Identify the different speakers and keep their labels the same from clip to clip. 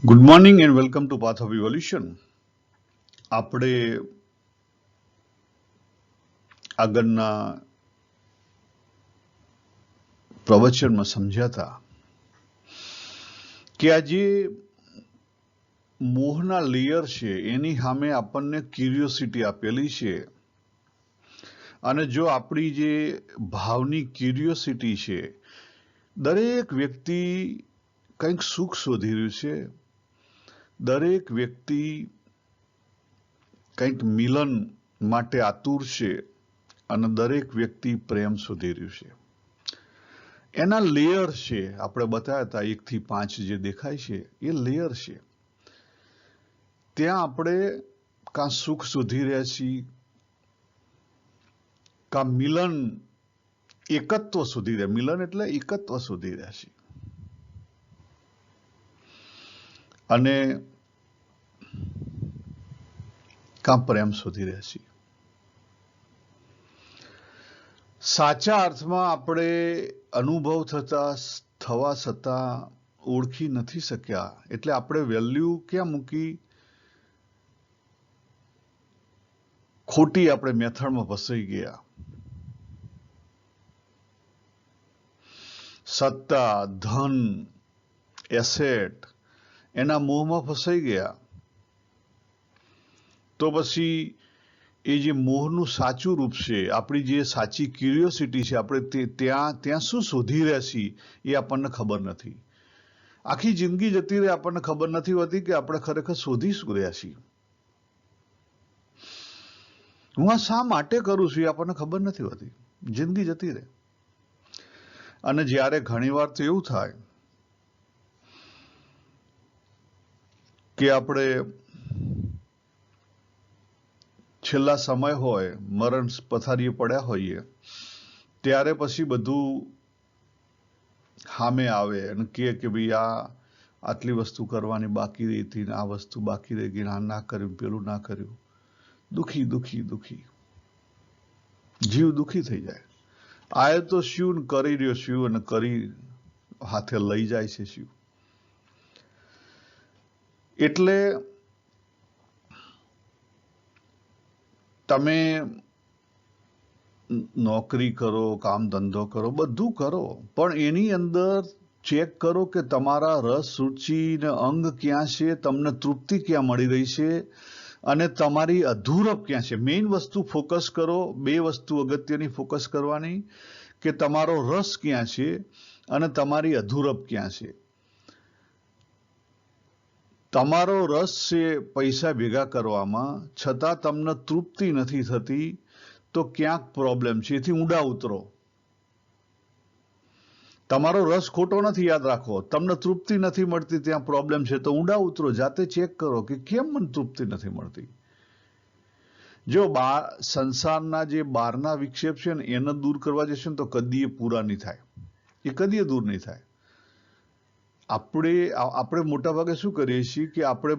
Speaker 1: Good morning and welcome to path of evolution. આપણે આગળના પ્રવચનમાં સમજ્યા હતા કે આ જે મોહના લેયર છે એની સામે આપણને ક્યુરિયોસિટી આપેલી છે, અને જો આપણી જે ભાવની ક્યુરિયોસિટી છે, દરેક વ્યક્તિ કંઈક સુખ શોધી રહ્યું છે, દરેક વ્યક્તિ કંઈક મિલન માટે આતુર છે, અને દરેક વ્યક્તિ પ્રેમ શોધી રહ્યું છે. એના લેયર છે, આપણે બતાવ્યા હતા 1 થી 5 જે દેખાય છે એ લેયર છે. ત્યાં આપણે કાં સુખ શોધી રહ્યા છીએ, કાં મિલન એકત્વ શોધી રહ્યા, મિલન એટલે એકત્વ શોધી રહ્યા છીએ, અને કાં પ્રેમ શોધી રહ્યા છીએ. સાચા અર્થમાં આપણે અનુભવ થવા છતાં ઓળખી નથી શક્યા, એટલે આપણે વેલ્યુ ક્યાં મૂકી? ખોટી આપણે મેથડમાં ફસાઈ ગયા. સત્તા, ધન, એસેટ એના મોહમાં ફસાઈ ગયા. તો પછી એ જે મોહનું સાચું રૂપ છે, આપણી જે સાચી ક્યુરિયોસિટી છે, આપણે ત્યાં શું શોધી રહ્યા છીએ એ આપણને ખબર નથી. આખી જિંદગી જતી રહે, આપણને ખબર નથી હોતી કે આપણે ખરેખર શોધી શું રહ્યા છીએ. હું આ શા માટે કરું છું એ આપણને ખબર નથી હોતી, જિંદગી જતી રહે. અને જ્યારે ઘણીવાર તો એવું થાય કે આપણે છેલ્લા સમય હોય, મરણ પથારીએ પડ્યા હોઈએ, ત્યારે પછી બધું સામે આવે અને કે ભાઈ આટલી વસ્તુ કરવાની બાકી રહી હતી, આ વસ્તુ બાકી રહી ગઈ, આ ના કર્યું, પેલું ના કર્યું. દુખી દુખી દુખી, જીવ દુખી થઈ જાય. આય તો શું કરી રહ્યો શું, અને કરી હાથે લઈ જાય છે શું. એટલે તમે નોકરી કરો, કામ ધંધો કરો, બધું કરો, પણ એની અંદર ચેક કરો કે તમારા રસ, રુચિ ને અંગ ક્યાં છે, તમને તૃપ્તિ ક્યાં મળી રહી છે, અને તમારી અધૂરપ ક્યાં છે. મેઇન વસ્તુ ફોકસ કરો. 2 વસ્તુ અગત્યની ફોકસ કરવાની, કે તમારો રસ ક્યાં છે અને તમારી અધૂરપ ક્યાં છે. તમારો રસ છે પૈસા ભેગા કરવામાં, છતાં તમને તૃપ્તિ નથી થતી, તો ક્યાંક પ્રોબ્લેમ છે. એથી ઊંડા ઉતરો. તમારો રસ ખોટો નથી, યાદ રાખો. તમને તૃપ્તિ નથી મળતી, ત્યાં પ્રોબ્લેમ છે. તો ઊંડા ઉતરો, જાતે ચેક કરો કે કેમ મને તૃપ્તિ નથી મળતી. જો સંસારના જે બહારના વિક્ષેપ છે ને એને દૂર કરવા જશે ને તો કદીએ પૂરા નહીં થાય, એ કદીએ દૂર નહીં થાય. આપણે મોટા ભાગે શું કરીએ છીએ કે આપણે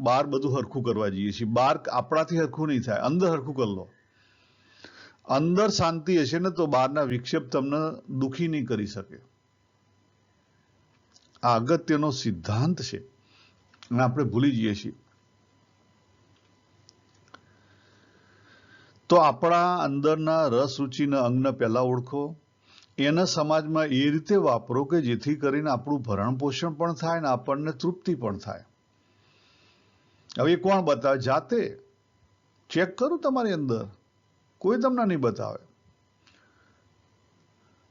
Speaker 1: બહાર બધું હરખું કરવા જઈએ છીએ. બહાર આપણાથી હરખું નહીં થાય, અંદર હરખું કરી લો. અંદર શાંતિ હશે ને તો બહારના વિક્ષેપ તમને દુખી નહીં કરી શકે. આ અગત્યનો સિદ્ધાંત છે અને આપણે ભૂલી જઈએ છીએ. તો આપણા અંદરના રસ, રુચિના અંગને પહેલા ઓળખો, એને સમાજમાં એ રીતે વાપરો કે જેથી કરીને આપણું ભરણ પોષણ પણ થાય ને આપણને તૃપ્તિ પણ થાય. હવે કોણ બતાવે? જાતે ચેક કરો તમારી અંદર, કોઈ તમને નહીં બતાવે.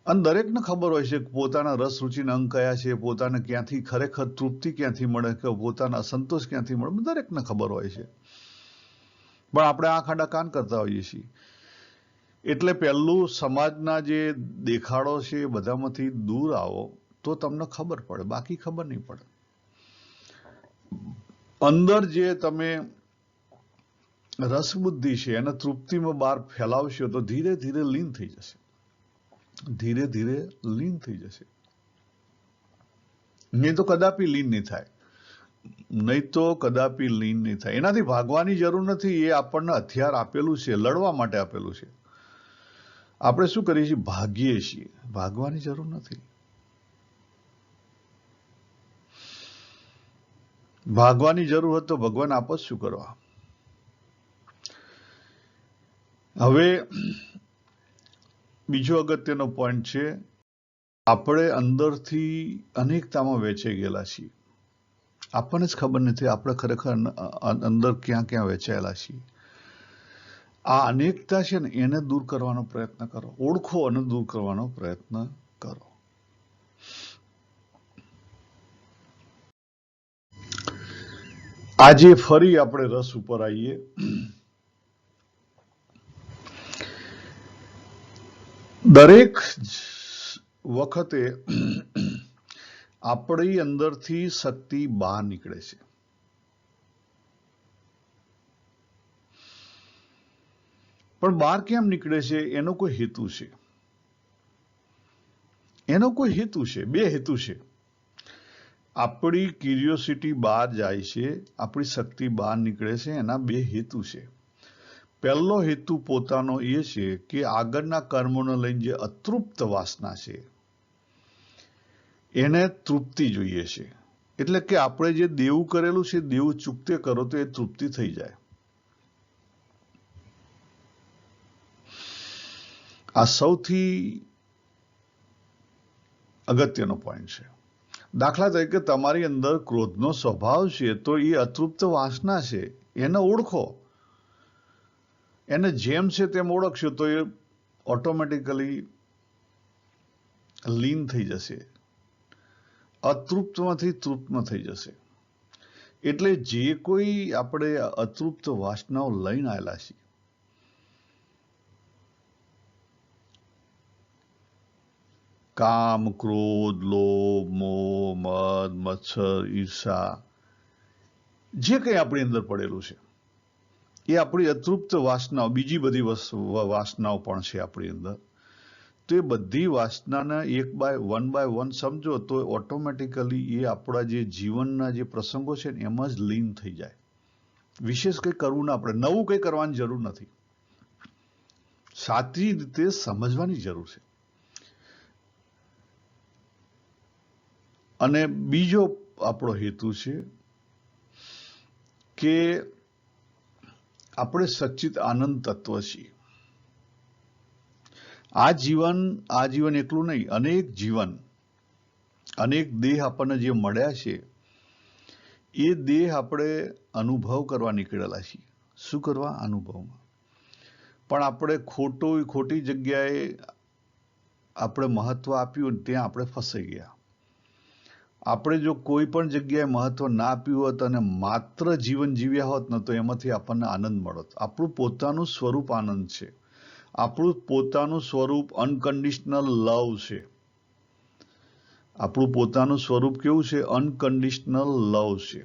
Speaker 1: અને દરેકને ખબર હોય છે કે પોતાના રસ, રુચિના અંગ કયા છે, પોતાને ક્યાંથી ખરેખર તૃપ્તિ ક્યાંથી મળે, કે પોતાના અસંતોષ ક્યાંથી મળે, દરેકને ખબર હોય છે. પણ આપણે આંખ આડા કાન કરતા હોઈએ છીએ. એટલે પહેલું સમાજના જે દેખાડો છે એ બધામાંથી દૂર આવો તો તમને ખબર પડે, બાકી ખબર નહીં પડે. અંદર જે તમે રસબુદ્ધિ છે એને તૃપ્તિમાં બહાર ફેલાવશો તો ધીરે ધીરે લીન થઈ જશે, ધીરે ધીરે લીન થઈ જશે. નહીં તો કદાપી લીન નહીં થાય, નહીં તો કદાપી લીન નહીં થાય. એનાથી ભાગવાની જરૂર નથી, એ આપણને હથિયાર આપેલું છે, લડવા માટે આપેલું છે. આપણે શું કરીએ છીએ? ભાગીએ છીએ. ભાગવાની જરૂર નથી. ભાગવાની જરૂર હોય તો ભગવાન આપ જ શું કરવા. હવે બીજો અગત્યનો પોઈન્ટ છે, આપણે અંદરથી અનેકતામાં વેચાઈ ગયેલા છીએ. આપણને જ ખબર નથી આપણે ખરેખર અંદર ક્યાં ક્યાં વેચાયેલા છીએ. આ અનેકતા છે ને એને દૂર કરવાનો પ્રયત્ન કરો, ઓળખો અને દૂર કરવાનો પ્રયત્ન કરો. આજે ફરી આપણે રસ ઉપર આવીએ. દરેક વખતે આપણી અંદરથી શક્તિ બહાર નીકળે છે, પણ બહાર કેમ નીકળે છે એનો કોઈ હેતુ છે. એનો કોઈ હેતુ છે, બે હેતુ છે. આપણી ક્યુરિયોસિટી બહાર જાય છે, આપણી શક્તિ બહાર નીકળે છે, એના બે હેતુ છે. પહેલો હેતુ પોતાનો એ છે કે આગળના કર્મોને લઈને જે અતૃપ્ત વાસના છે એને તૃપ્તિ જોઈએ છે. એટલે કે આપણે જે દેવું કરેલું છે દેવું ચૂકતે કરો તો એ તૃપ્તિ થઈ જાય. આ સૌથી અગત્યનો પોઈન્ટ છે. દાખલા તરીકે તમારી અંદર ક્રોધનો સ્વભાવ છે તો એ અતૃપ્ત વાસના છે, એને ઓળખો. એને જેમ છે તેમ ઓળખશો તો એ ઓટોમેટિકલી લીન થઈ જશે, અતૃપ્તમાંથી તૃપ્તમાં થઈ જશે. એટલે જે કોઈ આપણે અતૃપ્ત વાસનાઓ લઈને આવેલા છીએ, કામ, ક્રોધ, લોભ, મોહ, મદ, મત્સર, ઈર્ષા, જે કંઈ આપણી અંદર પડેલું છે એ આપણી અતૃપ્ત વાસનાઓ, બીજી બધી વાસનાઓ પણ છે આપણી અંદર. તો એ બધી વાસનાને વન બાય વન સમજો તો ઓટોમેટિકલી એ આપણા જે જીવનના જે પ્રસંગો છે ને એમાં જ લીન થઈ જાય. વિશેષ કંઈ કરવું ના પડે, નવું કંઈ કરવાની જરૂર નથી, સાચી રીતે સમજવાની જરૂર છે. અને બીજો આપણો હેતુ છે કે આપણે સચ્ચિત આનંદ તત્વ છીએ. આ જીવન એકલું નહીં, અનેક જીવન, અનેક દેહ આપણને જે મળ્યા છે એ દેહ આપણે અનુભવ કરવા નીકળેલા છીએ. શું કરવા? અનુભવમાં. પણ આપણે ખોટી જગ્યાએ આપણે મહત્વ આપ્યું, ત્યાં આપણે ફસાઈ ગયા. આપણે જો કોઈ પણ જગ્યાએ મહત્વ ના આપ્યું હોત અને માત્ર જીવન જીવ્યા હોત ને તો એમાંથી આપણને આનંદ મળત. આપણું પોતાનું સ્વરૂપ આનંદ છે. આપણું પોતાનું સ્વરૂપ અનકન્ડિશનલ લવ છે. આપણું પોતાનું સ્વરૂપ કેવું છે? અનકન્ડિશનલ લવ છે.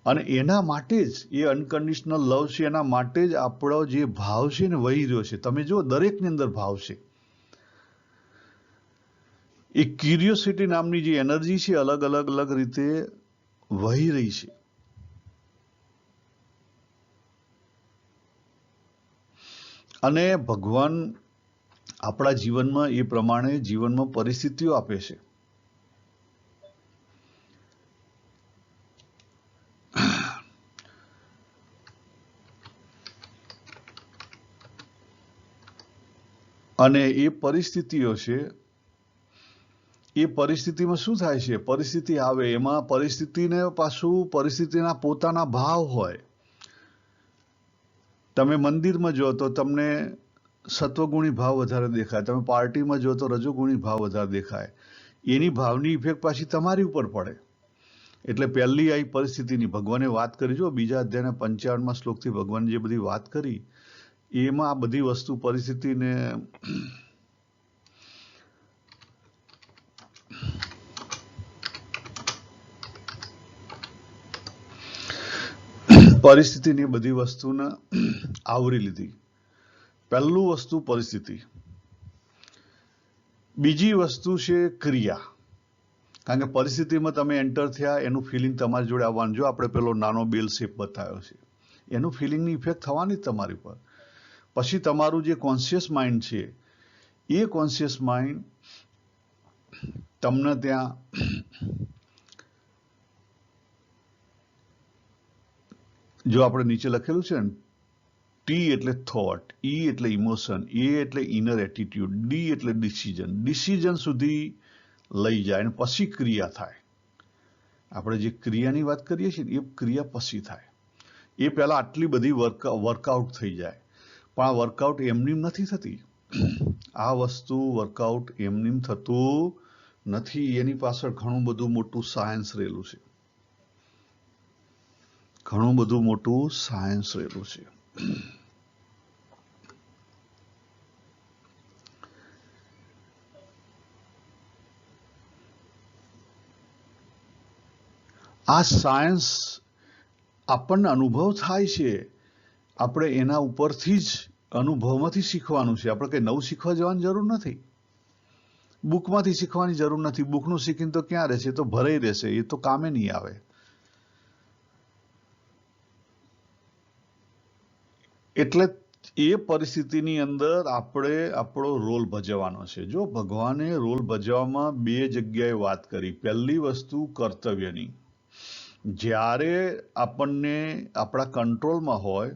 Speaker 1: અને એના માટે જ એ અનકન્ડિશનલ લવ છે, એના માટે જ આપણો જે ભાવ છે ને વહી રહ્યો છે. તમે જુઓ, દરેકની અંદર ભાવ છે. એ ક્યુરિયોસિટી નામની જે એનર્જી છે અલગ અલગ રીતે વહી રહી છે. અને ભગવાન આપણા જીવનમાં એ પ્રમાણે જીવનમાં પરિસ્થિતિઓ આપે છે. અને એ પરિસ્થિતિઓ છે, એ પરિસ્થિતિમાં શું થાય છે? પરિસ્થિતિ આવે એમાં પરિસ્થિતિને પાછું પરિસ્થિતિના પોતાના ભાવ હોય. તમે મંદિરમાં જો તો તમને સત્વગુણી ભાવ વધારે દેખાય, તમે પાર્ટીમાં જો તો રજોગુણી ભાવ વધારે દેખાય. એની ભાવની ઇફેક્ટ પાછી તમારી ઉપર પડે. એટલે પહેલી આવી પરિસ્થિતિની ભગવાને વાત કરી, જો બીજા અધ્યાયના 55મા શ્લોકથી ભગવાન જે બધી વાત કરી એમાં આ બધી વસ્તુ પરિસ્થિતિને પરિસ્થિતિની બધી વસ્તુને આવરી લીધી. પહેલું વસ્તુ પરિસ્થિતિ, બીજી વસ્તુ છે ક્રિયા. કારણ કે પરિસ્થિતિમાં તમે એન્ટર થયા એનું ફિલિંગ તમારી જોડે આવવાનું. જો આપણે પેલો નાનો બેલ શેપ બતાવ્યો છે, એનું ફિલિંગની ઇફેક્ટ થવાની જ તમારી પર. પછી તમારું જે કોન્શિયસ માઇન્ડ છે એ કોન્શિયસ માઇન્ડ તમને ત્યાં જો આપણે નીચે લખેલું છે ને, ટી એટલે થોટ, ઈ એટલે ઇમોશન, એ એટલે ઇનર એટીટ્યુડ, ડી એટલે ડિસિઝન. ડિસિઝન સુધી લઈ જાય અને પછી ક્રિયા થાય. આપણે જે ક્રિયાની વાત કરીએ છીએ એ ક્રિયા પછી થાય. એ પહેલા આટલી બધી વર્કઆઉટ થઈ જાય. પણ આ વર્કઆઉટ એમનેમ નથી થતી. આ વસ્તુ વર્કઆઉટ એમનેમ થતું નથી. એની પાછળ ઘણું બધું મોટું સાયન્સ રહેલું છે. ઘણું બધું મોટું સાયન્સ રહેલું છે. આ સાયન્સ આપણને અનુભવ થાય છે. આપણે એના ઉપરથી જ અનુભવમાંથી શીખવાનું છે. આપણે કંઈ નવું શીખવા જવાની જરૂર નથી. બુકમાંથી શીખવાની જરૂર નથી. બુકનું શીખીને તો ક્યાં રહેશે? તો ભરાઈ રહેશે. એ તો કામે નહીં આવે. એટલે એ પરિસ્થિતિની અંદર આપણે આપણો રોલ ભજવવાનો છે. જો ભગવાને રોલ ભજવવામાં બે જગ્યાએ વાત કરી. પહેલી વસ્તુ કર્તવ્યની. જ્યારે આપણને આપણા કંટ્રોલમાં હોય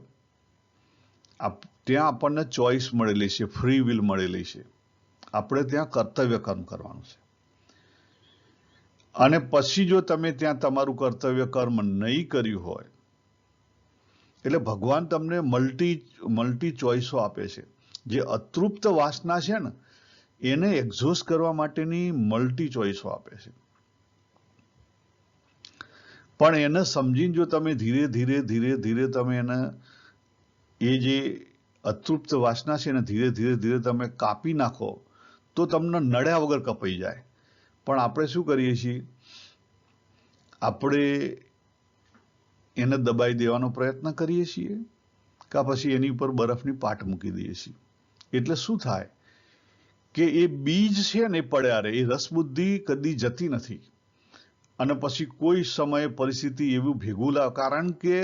Speaker 1: ત્યાં આપણને ચોઈસ મળેલી છે, ફ્રી વિલ મળેલી છે. આપણે ત્યાં કર્તવ્ય કર્મ કરવાનું છે. અને પછી જો તમે ત્યાં તમારું કર્તવ્ય કર્મ નહીં કર્યું હોય, એટલે ભગવાન તમને મલ્ટી ચોઈસો આપે છે. જે અતૃપ્ત વાસના છે ને એને એક્ઝોસ્ટ કરવા માટેની મલ્ટી ચોઈસો આપે છે. પણ એને સમજીને જો તમે ધીરે ધીરે તમે એને એ જે અતૃપ્ત વાસના છે એને ધીરે ધીરે તમે કાપી નાખો તો તમને નડ્યા વગર કપાઈ જાય. પણ આપણે શું કરીએ છીએ? આપણે એને દબાઈ દેવાનો પ્રયત્ન કરીએ છીએ કે પછી એની ઉપર બરફની પાટ મૂકી દઈએ છીએ. એટલે શું થાય કે એ બીજ છે ને એ પડ્યા રહે. એ રસબુદ્ધિ કદી જતી નથી. અને પછી કોઈ સમયે પરિસ્થિતિ એવું ભેગું લાવે. કારણ કે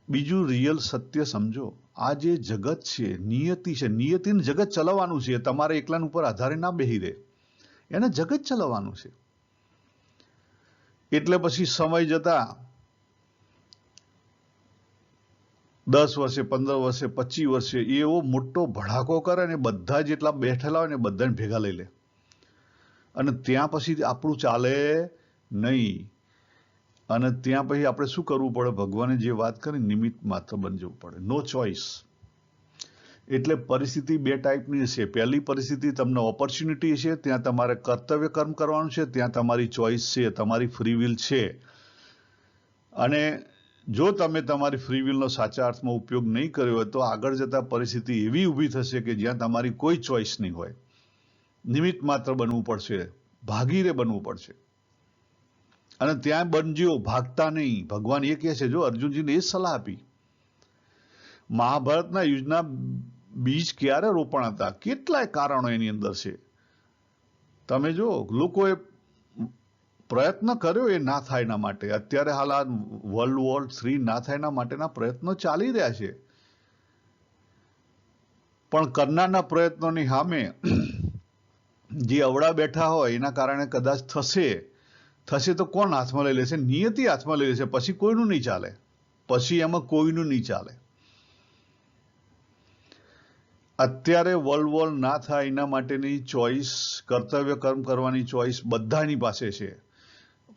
Speaker 1: બીજું રિયલ સત્ય સમજો. આ જે જગત છે નિયતિ છે. નિયતિને જગત ચલાવવાનું છે. તમારે એકલાના ઉપર આધારે ના બેહી રહે. એને જગત ચલાવવાનું છે. એટલે પછી સમય જતા 10 વર્ષે, 15 વર્ષે, 25 વર્ષે એવો મોટો ભડાકો કરે ને બધા જેટલા બેઠેલા હોય ને બધાને ભેગા લઈ લે. અને ત્યાં પછી આપણું ચાલે નહીં. અને ત્યાં પછી આપણે શું કરવું પડે? ભગવાને જે વાત કરી નિમિત્ત માત્ર બની જવું પડે. નો ચોઈસ. એટલે પરિસ્થિતિ બે ટાઈપની છે. પહેલી પરિસ્થિતિ તમને ઓપોર્ચ્યુનિટી છે, ત્યાં તમારે કર્તવ્ય કર્મ કરવાનું છે, ત્યાં તમારી ચોઈસ છે, તમારી ફ્રી વિલ છે. અને જો તમે તમારી ફ્રી વિલનો સાચા અર્થમાં ઉપયોગ નહીં કર્યો હોય તો આગળ જતા પરિસ્થિતિ એવી ઊભી થશે કે જ્યાં તમારી કોઈ ચોઈસ નહીં હોય. નિમિત્ત માત્ર બનવું પડશે. ભાગીરે બનવું પડશે. અને ત્યાં બનજો, ભાગતા નહીં. ભગવાન એ કહે છે, જો અર્જુનજીને એ જ સલાહ આપી. મહાભારતના યુદ્ધના બીજ ક્યારે રોપણ હતા? કેટલાય કારણો એની અંદર છે. તમે જો લોકોએ પ્રયત્ન કર્યો એ ના થાય એના માટે. અત્યારે હાલ આ વર્લ્ડ વોર 3 ના થાય એના માટેના પ્રયત્નો ચાલી રહ્યા છે. પણ કરનારના પ્રયત્નોની સામે જે અવળા બેઠા હોય એના કારણે કદાચ થશે તો કોણ હાથમાં લઈ લેશે? નિયતિ હાથમાં લઈ લેશે. પછી કોઈનું નહીં ચાલે. પછી એમાં કોઈનું નહીં ચાલે. અત્યારે વર્લ્ડ વોર ના થાય એના માટેની ચોઈસ, કર્તવ્ય કર્મ કરવાની ચોઈસ બધાની પાસે છે.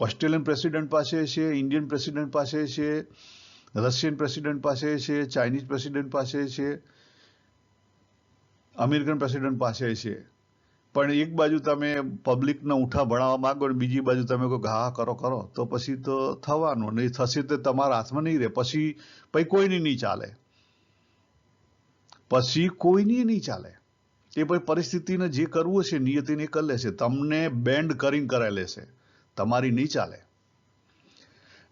Speaker 1: ઓસ્ટ્રેલિયન પ્રેસિડેન્ટ પાસે છે, ઇન્ડિયન પ્રેસિડેન્ટ પાસે છે, રશિયન પ્રેસિડેન્ટ પાસે છે, ચાઇનીઝ પ્રેસિડેન્ટ પાસે છે, અમેરિકન પ્રેસિડેન્ટ પાસે છે. પણ એક બાજુ તમે પબ્લિકને ઉઠા ભણાવવા માંગો ને બીજી બાજુ તમે કહો કે હા કરો તો પછી તો થવાનું નહીં. થશે તો તમારા હાથમાં નહીં રહે. પછી કોઈની નહીં ચાલે. પછી કોઈની નહીં ચાલે. એ પછી પરિસ્થિતિને જે કરવું છે નિયતિને કરી લેશે. તમને બેન્ડ કરીને કરાવી લેશે. તમારી નહીં ચાલે.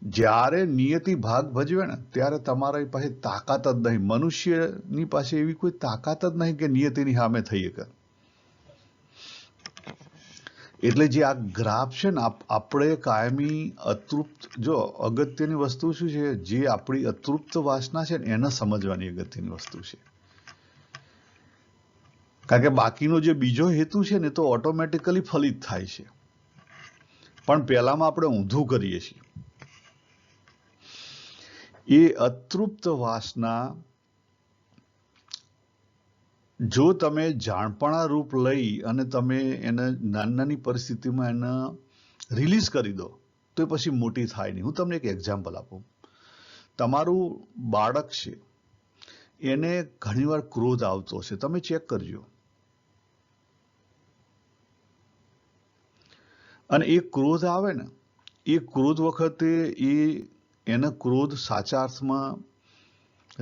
Speaker 1: જ્યારે નિયતિ ભાગ ભજવે ને ત્યારે તમારી પાસે તાકાત જ નહીં. મનુષ્યની પાસે એવી કોઈ તાકાત જ નહીં કે નિયતિની સામે થઈ શકે. એટલે જે આ ગ્રાફ છે ને આપણે કાયમી અતૃપ્ત, જો અગત્યની વસ્તુ શું છે? જે આપણી અતૃપ્ત વાસના છે ને એને સમજવાની અગત્યની વસ્તુ છે. કારણ કે બાકીનો જે બીજો હેતુ છે ને તો ઓટોમેટિકલી ફલિત થાય છે. પણ પહેલામાં આપણે ઊંધું કરીએ છીએ. એ અતૃપ્ત વાસના જો તમે જાણપણા રૂપ લઈ અને તમે એને નાની નાની પરિસ્થિતિમાં એને રિલીઝ કરી દો તો એ પછી મોટી થાય નહીં. હું તમને એક એક્ઝામ્પલ આપું. તમારું બાળક છે, એને ઘણીવાર ક્રોધ આવતો હશે, તમે ચેક કરજો. અને એ ક્રોધ આવે ને, એ ક્રોધ વખતે એને ક્રોધ સાચા અર્થમાં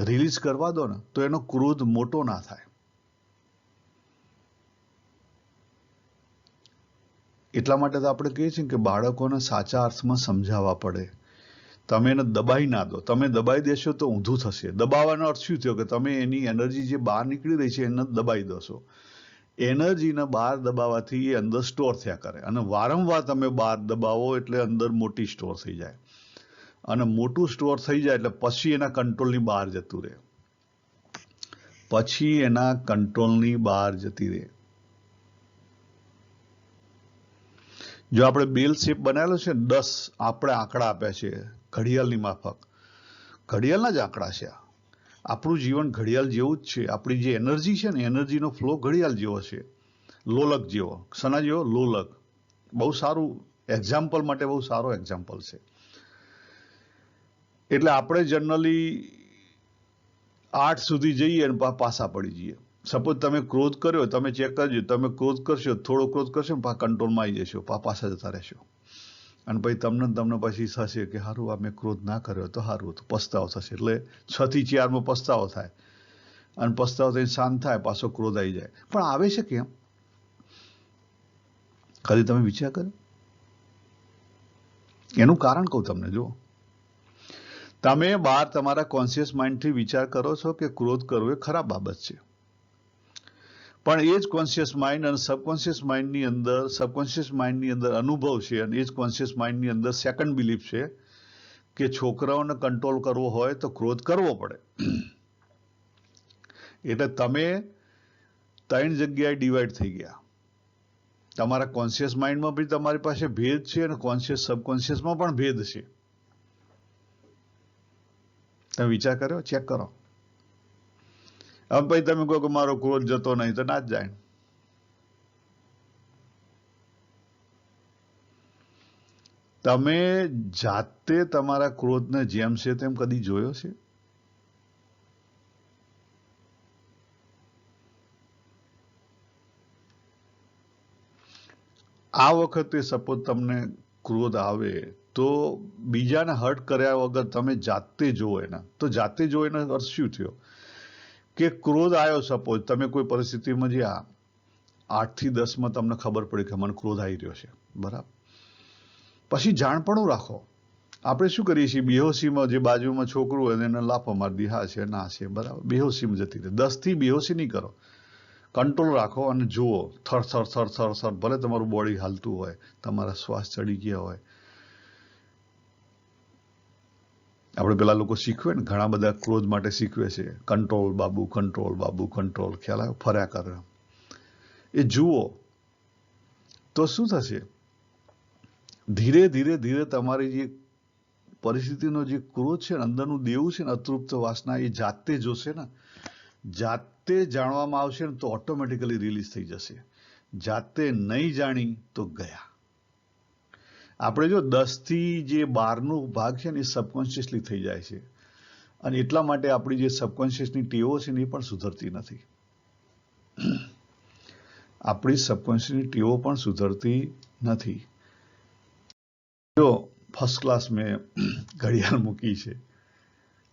Speaker 1: રિલીઝ કરવા દો ને તો એનો ક્રોધ મોટો ના થાય. એટલા માટે તો આપણે કહીએ છીએ કે બાળકોને સાચા અર્થમાં સમજાવવા પડે. તમે એને દબાઈ ના દો. તમે દબાઈ દેશો તો ઊંધું થશે. દબાવવાનો અર્થ શું થયો કે તમે એની એનર્જી જે બહાર નીકળી રહી છે એને દબાઈ દોશો. એનર્જીને બહાર દબાવવાથી એ અંદર સ્ટોર થયા કરે, અને વારંવાર તમે બહાર દબાવો એટલે અંદર મોટી સ્ટોર થઈ જાય, અને મોટું સ્ટોર થઈ જાય એટલે પછી એના કંટ્રોલની બહાર જતું રહે. પછી એના કંટ્રોલની બહાર જતી રહે. જો આપણે બેલ શેપ બનાવેલો છે, 10 આપણે આંકડા આપ્યા છે ઘડિયાળની માફક, ઘડિયાળના જ આંકડા છે. આપણું જીવન ઘડિયાળ જેવું જ છે. આપણી જે એનર્જી છે ને, એનર્જીનો ફ્લો ઘડિયાળ જેવો છે, લોલક જેવો. સના જેવો લોલક. બહુ સારું એક્ઝામ્પલ માટે બહુ સારો એક્ઝામ્પલ છે. એટલે આપણે જનરલી 8 સુધી જઈએ અને પાછા પડી જઈએ. સપોઝ તમે ક્રોધ કર્યો, તમે ચેક કરજો, તમે ક્રોધ કરશો, થોડો ક્રોધ કરશો ને કંટ્રોલમાં આવી જશો, પાછા જતા રહેશો. અને પછી તમને પછી થશે કે સારું આ મેં ક્રોધ ના કર્યો તો સારું હતું, પસ્તાવો થશે. એટલે 6 થી 4 પસ્તાવો થાય, અને પસ્તાવો થઈને શાંત થાય, પાછો ક્રોધ આવી જાય. પણ આવે છે કેમ? કદી તમે વિચાર કર્યો? એનું કારણ કહું તમને. જો તમે બહાર તમારા કોન્શિયસ માઇન્ડથી વિચાર કરો છો કે ક્રોધ કરવો એ ખરાબ બાબત છે, પણ એ જ કોન્શિયસ માઇન્ડ અને સબકોન્શિયસ માઇન્ડની અંદર અનુભવ છે, અને એ જ કોન્શિયસ માઇન્ડની અંદર સેકન્ડ બિલીફ છે કે છોકરાઓને કંટ્રોલ કરવો હોય તો ક્રોધ કરવો પડે. એટલે તમે 3 જગ્યાએ ડિવાઈડ થઈ ગયા. તમારા કોન્શિયસ માઇન્ડમાં બી તમારી પાસે ભેદ છે, અને સબકોન્શિયસમાં પણ ભેદ છે. તમે વિચાર કર્યો? ચેક કરો. હવે પછી તમે કહો કે મારો ક્રોધ જતો નહીં, તો ના જ જાય. તમે જાતે તમારા ક્રોધને જેમ છે તેમ કદી જોયો છે? આ વખતે સપોઝ તમને ક્રોધ આવે તો બીજાને હર્ટ કર્યા વગર તમે જાતે જુઓ એના. તો જાતે જુઓ એનો અર્થ શું થયો કે ક્રોધ આવ્યો, સપોઝ તમે કોઈ પરિસ્થિતિમાં જ્યાં 8 થી 10 તમને ખબર પડી કે મને ક્રોધ આવી રહ્યો છે, બરાબર. પછી જાણપણું રાખો. આપણે શું કરીએ છીએ, બેહોશીમાં જે બાજુમાં છોકરું હોય એને લાફો મારી દી, હા છે ના છે, બરાબર. બેહોશીમાં જતી રહે. 10 થી બેહોશી નહીં કરો. કંટ્રોલ રાખો અને જુઓ. થર થર થર થર થર, ભલે તમારું બોડી હાલતું હોય, તમારા શ્વાસ ચડી ગયા હોય. આપણે પેલા લોકો શીખવે ને, ઘણા બધા ક્રોધ માટે શીખવે છે, control Babu, control Babu, control. ખ્યાલ આવ્યો? ફર્યા કરે. એ જુઓ તો શું થશે, ધીરે ધીરે ધીરે તમારી જે પરિસ્થિતિનો જે ક્રોધ છે ને, અંદરનું દેવું છે ને, અતૃપ્ત વાસના, એ જાતે જોશે ને, જાતે જાણવામાં આવશે ને તો ઓટોમેટિકલી રિલીઝ થઈ જશે. જાતે નહીં જાણી તો ગયા. આપણે જો 10 થી જે 12નું ભાગ છે ને, એ સબકોન્શિયસલી થઈ જાય છે, અને એટલા માટે આપણી જે સબકોન્શિયસની ટેવો છે ને એ પણ સુધરતી નથી. આપણી સબકોન્શિયસની ટેવો પણ સુધરતી નથી. જો ફર્સ્ટ ક્લાસ મેં ઘડિયાળ મૂકી છે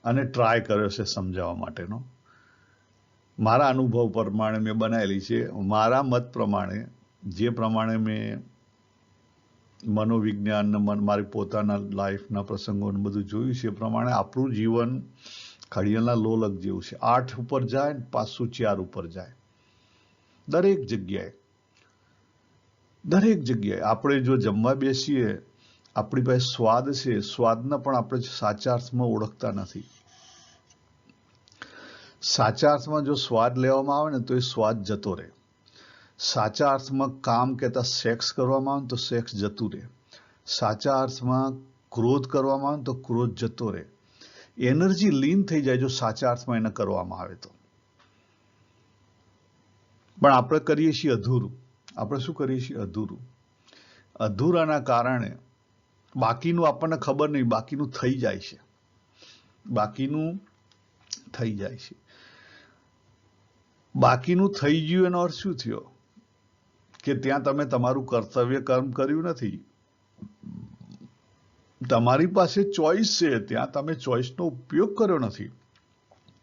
Speaker 1: અને ટ્રાય કર્યો છે સમજાવવા માટેનો. મારા અનુભવ પ્રમાણે મેં બનાવેલી છે. મારા મત પ્રમાણે, જે પ્રમાણે મેં મનોવિજ્ઞાન, મારી પોતાના લાઈફના પ્રસંગોને બધું જોયું છે, એ પ્રમાણે આપણું જીવન ઘડિયાળના લોલક જેવું છે. 8 ઉપર જાય ને પાછું 4 ઉપર જાય. દરેક જગ્યાએ આપણે જો જમવા બેસીએ, આપણી પાસે સ્વાદ છે, સ્વાદને પણ આપણે સાચા અર્થમાં ઓળખતા નથી. સાચા અર્થમાં જો સ્વાદ લેવામાં આવે ને તો એ સ્વાદ જતો રહે. સાચા અર્થમાં કામ કહેતા સેક્સ કરવામાં આવે તો સેક્સ જતું રહે. સાચા અર્થમાં ક્રોધ કરવામાં આવે તો ક્રોધ જતો રહે. એનર્જી લીન થઈ જાય જો સાચા અર્થમાં એને કરવામાં આવે તો. પણ આપણે કરીએ છીએ અધૂરું. આપણે શું કરીએ છીએ? અધૂરું. અધૂરાના કારણે બાકીનું આપણને ખબર નહીં, બાકીનું થઈ જાય છે. બાકીનું થઈ જાય છે. બાકીનું થઈ ગયું એનો અર્થ શું થયો? કે ત્યાં તમે તમારું કર્તવ્ય કર્મ કર્યું નથી. તમારી પાસે ચોઈસ છે, ત્યાં તમે ચોઈસનો ઉપયોગ કર્યો નથી.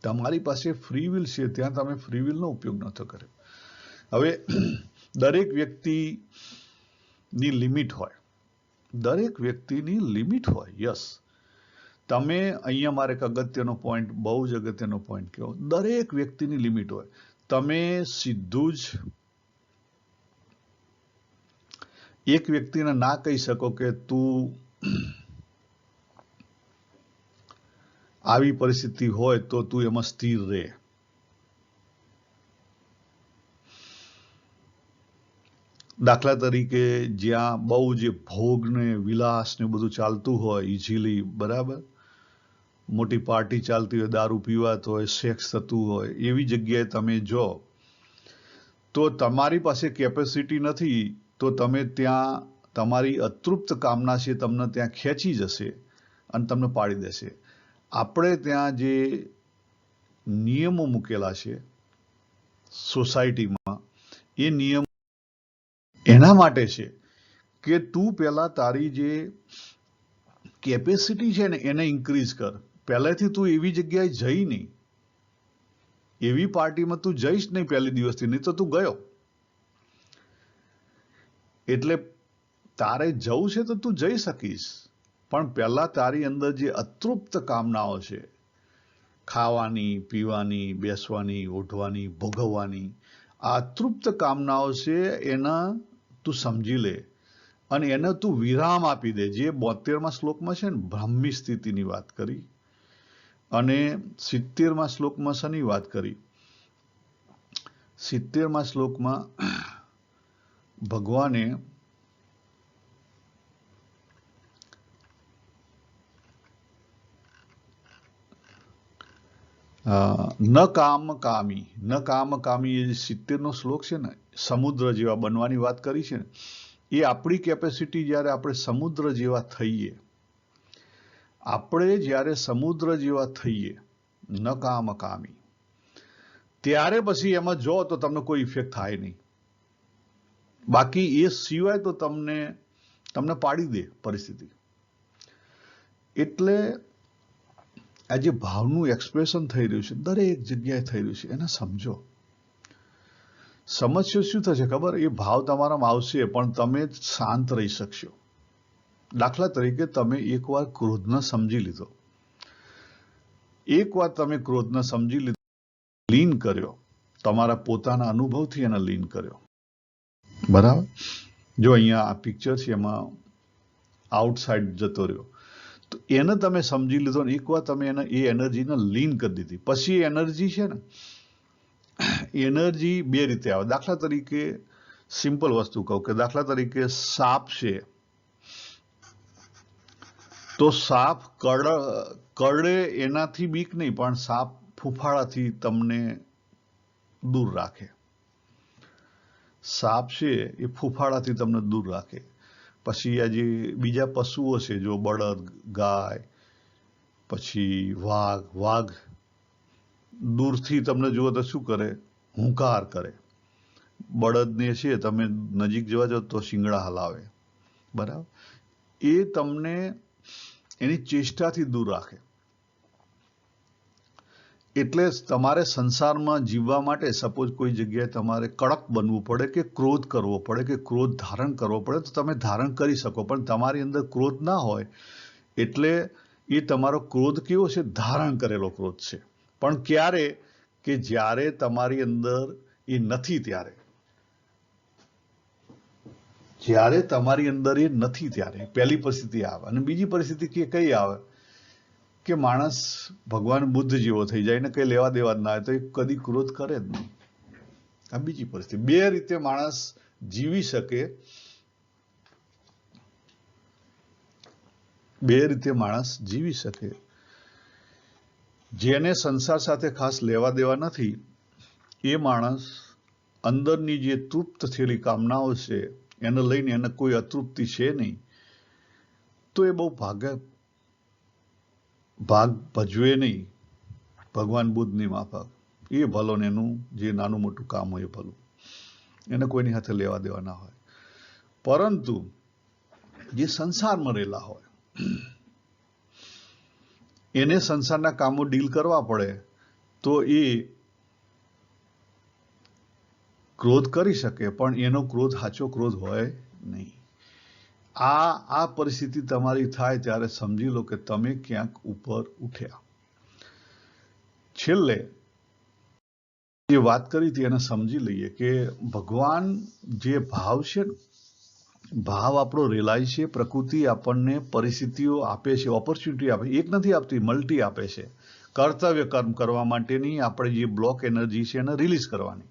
Speaker 1: તમારી પાસે ફ્રી વિલ છે, ત્યાં તમે ફ્રી વિલનો ઉપયોગ નતો કર્યો. હવે દરેક વ્યક્તિની લિમિટ હોય. દરેક વ્યક્તિની લિમિટ હોય. યસ, તમે અહીંયા મારે એક અગત્યનો પોઈન્ટ, બહુ જ અગત્યનો પોઈન્ટ કહો. દરેક વ્યક્તિની લિમિટ હોય. તમે સીધું જ એક વ્યક્તિને ના કહી શકો કે તું આવી પરિસ્થિતિ હોય તો તું એમાં સ્થિર રહે. દાખલા તરીકે જ્યાં બહુ જે ભોગ ને વિલાસ ને બધું ચાલતું હોય ઇઝીલી, બરાબર, મોટી પાર્ટી ચાલતી હોય, દારૂ પીવાતો હોય, સેક્સ થતું હોય, એવી જગ્યાએ તમે જો તો તમારી પાસે કેપેસિટી નથી, તો તમે ત્યાં તમારી અતૃપ્ત કામના છે તમને ત્યાં ખેંચી જશે અને તમને પાડી દેશે. આપણે ત્યાં જે નિયમો મૂકેલા છે સોસાયટીમાં, એ નિયમ એના માટે છે કે તું પહેલા તારી જે કેપેસિટી છે ને એને ઇન્ક્રીઝ કર. પહેલેથી તું એવી જગ્યાએ જઈ નહીં, એવી પાર્ટીમાં તું જઈશ નહીં પહેલી દિવસથી, નહીં તો તું ગયો. એટલે તારે જવું છે તો તું જઈ શકીશ, પણ પહેલા તારી અંદર જે અતૃપ્ત કામનાઓ છે, ખાવાની, પીવાની, બેસવાની, ઉઠવાની, ભોગવવાની, આ અતૃપ્ત કામનાઓ છે, એના તું સમજી લે અને એને તું વિરામ આપી દે. જે 72મા શ્લોકમાં છે ને, બ્રાહ્મી સ્થિતિની વાત કરી, અને 70મા શ્લોકમાં શેની વાત કરી? 70મા શ્લોકમાં ભગવાને ન કામ કામી, ન કામ કામી, એ 70નો શ્લોક છે ને, સમુદ્ર જેવા બનવાની વાત કરી છે ને, એ આપણી કેપેસિટી જ્યારે આપણે સમુદ્ર જેવા થઈએ, આપણે જ્યારે સમુદ્ર જેવા થઈએ, ન કામ કામી, ત્યારે પછી એમાં જો તો તમને કોઈ ઇફેક્ટ થાય નહીં. બાકી એ સિવાય તો તમને પાડી દે પરિસ્થિતિ. એટલે આ જે ભાવનું એક્સપ્રેશન થઈ રહ્યું છે, દરેક જગ્યાએ થઈ રહ્યું છે, એને સમજો. સમજશો શું થશે ખબર? એ ભાવ તમારામાં આવશે, પણ તમે શાંત રહી શકશો. દાખલા તરીકે તમે એકવાર ક્રોધને સમજી લીધો, એકવાર તમે ક્રોધને સમજી લીધો, લીન કર્યો, તમારા પોતાના અનુભવથી એને લીન કર્યો, બરાબર. જો અહીંયા આ પિક્ચર છે, એમાં આઉટસાઇડ જતો રહ્યો, તો એને તમે સમજી લીધો ને એકવાર તમે એને એ એનર્જીને લીન કરી દીધી, પછી એનર્જી છે ને, એનર્જી બે રીતે આવે. દાખલા તરીકે સિમ્પલ વસ્તુ કહું કે દાખલા તરીકે સાપ છે, તો સાપ કરડે એનાથી બીક નહીં, પણ સાપ ફૂફાડાથી તમને દૂર રાખે. સાપ છે એ ફૂફાડાથી તમને દૂર રાખે. પછી આ જે બીજા પશુઓ છે, જો બળદ, ગાય, પછી વાઘ દૂરથી તમને જુઓ તો શું કરે? હુંકાર કરે. બળદને છે તમે નજીક જવા જાઓ તો શિંગડા હલાવે, બરાબર. એ તમને એની ચેષ્ટાથી દૂર રાખે. એટલે તમારે સંસારમાં જીવવા માટે સપોઝ કોઈ જગ્યાએ તમારે કડક બનવું પડે, કે ક્રોધ કરવો પડે, કે ક્રોધ ધારણ કરવો પડે, તો તમે ધારણ કરી શકો. પણ તમારી અંદર ક્રોધ ના હોય, એટલે એ તમારો ક્રોધ કેવો છે? ધારણ કરેલો ક્રોધ છે. પણ ક્યારે? કે જ્યારે તમારી અંદર એ નથી ત્યારે. જ્યારે તમારી અંદર એ નથી ત્યારે પહેલી પરિસ્થિતિ આવે. અને બીજી પરિસ્થિતિ કઈ આવે? કે માણસ ભગવાન બુદ્ધ જેવો થઈ જાય ને કઈ લેવા દેવા જ ના હોય, તો એ કદી ક્રોધ કરે જ નહીં. આ બીજી પરિસ્થિતિ. બે રીતે માણસ જીવી શકે, બે રીતે માણસ જીવી શકે. જેને સંસાર સાથે ખાસ લેવા દેવા નથી એ માણસ અંદરની જે તૃપ્ત થયેલી કામનાઓ છે એને લઈને એને કોઈ અતૃપ્તિ છે નહીં, તો એ બહુ ભાગ ભજવે નહીં ભગવાન બુદ્ધની માફક. એ ભલો ને એનું જે નાનું મોટું કામ હોય એ ભલું, એને કોઈની સાથે લેવા દેવા ના હોય. પરંતુ જે સંસારમાં રહેલા હોય એને સંસારના કામો ડીલ કરવા પડે તો એ ક્રોધ કરી શકે, પણ એનો ક્રોધ સાચો ક્રોધ હોય નહીં. આ પરિસ્થિતિ તમારી થાય ત્યારે સમજી લો કે તમે ક્યાંક ઉપર ઉઠ્યા. છેલ્લે જે વાત કરી હતી એને સમજી લઈએ કે ભગવાન જે ભાવ છે ને, ભાવ આપણો રેલાય છે, પ્રકૃતિ આપણને પરિસ્થિતિઓ આપે છે, ઓપોર્ચ્યુનિટી આપે, એક નથી આપતી, મલ્ટી આપે છે કર્તવ્ય કર્મ કરવા માટેની. આપણે જે બ્લોક એનર્જી છે એને રિલીઝ કરવાની.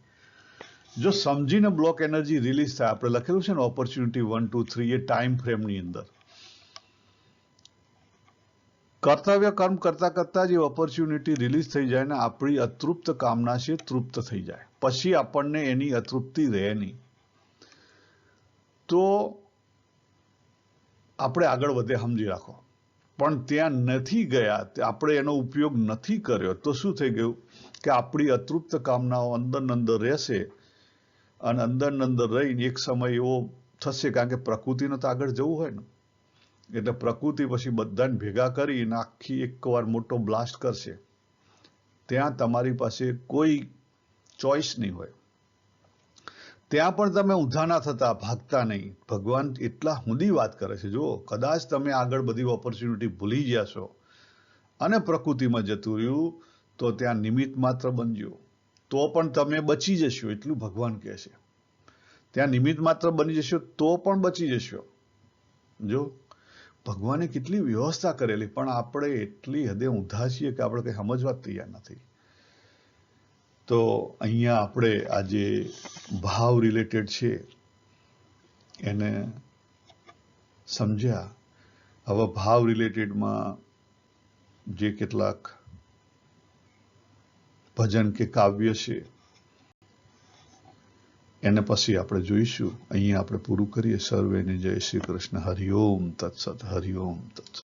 Speaker 1: જો સમજીને બ્લોક એનર્જી રિલીઝ થાય, આપણે લખેલું છે ને ઓપોર્ચ્યુનિટી 1 2 3, એ ટાઈમ ફ્રેમની અંદર કર્તવ્ય કર્મ કરતા કરતા જે ઓપોર્ચ્યુનિટી રિલીઝ થઈ જાય ને, આપણી અતૃપ્ત કામના છે તૃપ્ત થઈ જાય, પછી આપણને એની અતૃપ્તિ રહે નહીં. તો આપણે આગળ વધે, સમજી રાખો. પણ ત્યાં નથી ગયા, આપણે એનો ઉપયોગ નથી કર્યો, તો શું થઈ ગયું કે આપણી અતૃપ્ત કામનાઓ અંદર અંદર રહેશે, અને અંદર અંદર રહીને એક સમય એવો થશે, કારણ કે પ્રકૃતિને તો આગળ જવું હોય ને, એટલે પ્રકૃતિ પછી બધાને ભેગા કરીને આખી એકવાર મોટો બ્લાસ્ટ કરશે. ત્યાં તમારી પાસે કોઈ ચોઈસ નહીં હોય. ત્યાં પણ તમે ઊંધા ના થતા, ભાગતા નહીં. ભગવાન એટલા સુધી વાત કરે છે, જો કદાચ તમે આગળ બધી ઓપોર્ચ્યુનિટી ભૂલી ગયા છો અને પ્રકૃતિમાં જતું રહ્યું, તો ત્યાં નિમિત્ત માત્ર બનજો, તો પણ તમે બચી જશો, એટલું ભગવાન કહે છે. ત્યાં નિમિત્ત માત્ર બની જશો તો પણ બચી જશો. જો ભગવાને કેટલી વ્યવસ્થા કરેલી, પણ આપણે એટલી હદે ઊંધા છીએ કે આપણે કંઈ સમજવા તૈયાર નથી. તો અહીંયા આપણે આજે ભાવ રિલેટેડ છે એને સમજ્યા. હવે ભાવ રિલેટેડમાં જે કેટલાક ભજન કે કાવ્ય છે એને પછી આપણે જોઈશું. અહીંયા આપણે પૂરું કરીએ. સર્વેને જય શ્રી કૃષ્ણ. હરિઓમ તત્સત. હરિઓમ તત્સત.